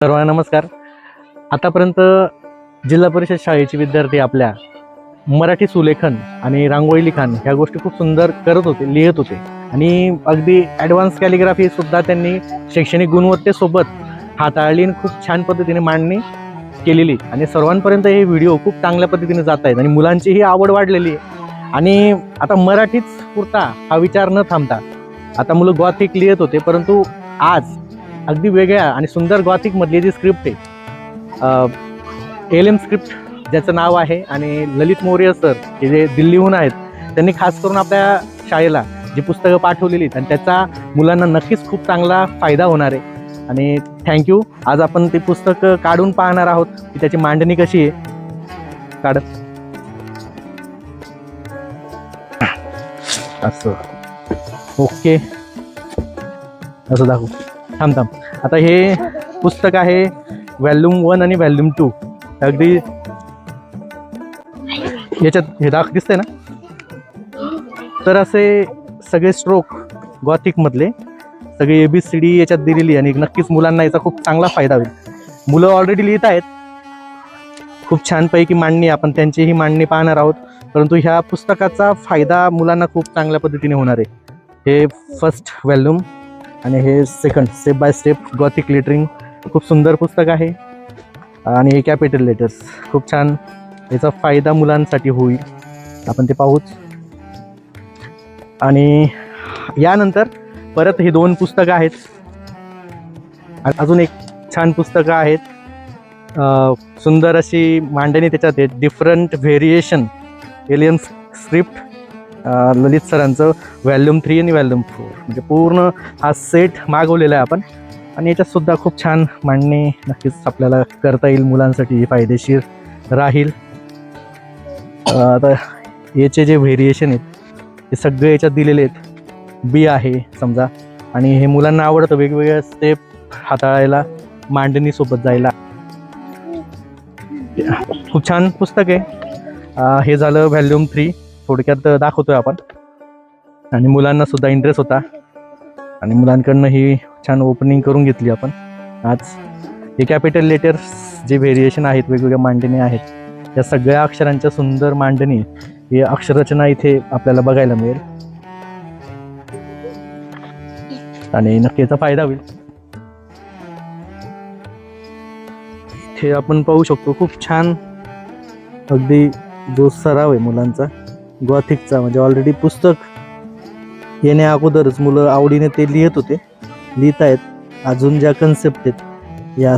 सर्वांना नमस्कार. आतापर्यंत जिल्हा परिषद शाळेचे विद्यार्थी आपल्या मराठी सुलेखन आणि रांगोळी लिखाण ह्या गोष्टी खूप सुंदर करत होते, लिहित होते आणि अगदी ॲडव्हान्स कॅलिग्राफी सुद्धा त्यांनी शैक्षणिक गुणवत्तेसोबत हाताळली आणि खूप छान पद्धतीने मांडणी केलेली आणि सर्वांपर्यंत हे व्हिडिओ खूप चांगल्या पद्धतीने जात आहेत आणि मुलांचीही आवड वाढलेली आहे. आणि आता मराठीच पुरता हा विचार न थांबता आता मुलं गॉथिक लिहित होते, परंतु आज अगदी वेगळ्या आणि सुंदर गॉथिक मधली जी स्क्रिप्ट आहे, LM स्क्रिप्ट ज्याचं नाव आहे, आणि ललित मोरे सर हे जे दिल्लीहून आहेत, त्यांनी खास करून आपल्या शाळेला जी पुस्तकं पाठवलेली आहेत आणि त्याचा मुलांना नक्कीच खूप चांगला फायदा होणार आहे. आणि थँक्यू. आज आपण ती पुस्तकं काढून पाहणार आहोत की त्याची मांडणी कशी आहे. काढ असं ओके, असं दाखवू. थांब. आता हे पुस्तक आहे व्हॉल्यूम 1 आणि व्हॉल्यूम 2. अगदी याच्यात हे दिसतंय ना, तर असे सगळे स्ट्रोक गॉथिक मधले सगळे ABCD याच्यात दिलेली आणि नक्कीच मुलांना याचा खूप चांगला फायदा होईल. मुलं ऑलरेडी लिहित आहेत, खूप छानपैकी मांडणी, आपण त्यांचीही मांडणी पाहणार आहोत, परंतु ह्या पुस्तकाचा फायदा मुलांना खूप चांगल्या पद्धतीने होणार आहे. हे फर्स्ट व्हॉल्यूम आणि हे second, step by step Gothic lettering. खूप सुंदर पुस्तक आहे आणि हे कॅपिटल लेटर्स खूप छान. याचा फायदा मुलांसाठी होईल, आपण ते पाहूच. आणि यानंतर परत हे 2 पुस्तकं आहेत, अजून एक छान पुस्तकं आहेत. सुंदर अशी मांडणी त्याच्यात आहे, डिफरंट व्हेरिएशन LM स्क्रिप्ट, ललित सरांचं व्हॉल्यूम 3 आणि व्हॉल्यूम 4, म्हणजे पूर्ण हा सेट मागवलेला आहे आपण. आणि याच्यात सुद्धा खूप छान मांडणी नक्कीच आपल्याला करता येईल, मुलांसाठी फायदेशीर राहील. आता याचे जे व्हेरिएशन आहेत ते सगळे याच्यात दिलेले आहेत. बी आहे समजा, आणि हे मुलांना आवडतं, वेगवेगळ्या स्टेप हाताळायला, मांडणीसोबत जायला. खूप छान पुस्तक आहे. हे झालं व्हॉल्यूम 3, थोडक्यात दाखवतोय आपण. आणि मुलांना सुद्धा इंटरेस्ट होता आणि मुलांकडनं ही छान ओपनिंग करून घेतली आपण आज. हे कॅपिटल लेटर्स जे व्हेरिएशन आहेत, वेगवेगळ्या मांडणी आहेत, या सगळ्या अक्षरांच्या सुंदर मांडणी, ही अक्षररचना इथे आपल्याला बघायला मिळेल आणि नक्की याचा फायदा होईल. इथे आपण पाहू शकतो खूप छान अगदी जो सराव आहे मुलांचा गॉथिकचा, म्हणजे ऑलरेडी पुस्तक येण्या अगोदरच मुलं आवडीने ते लिहित होते, लिहित आहेत. अजून ज्या कन्सेप्ट आहेत या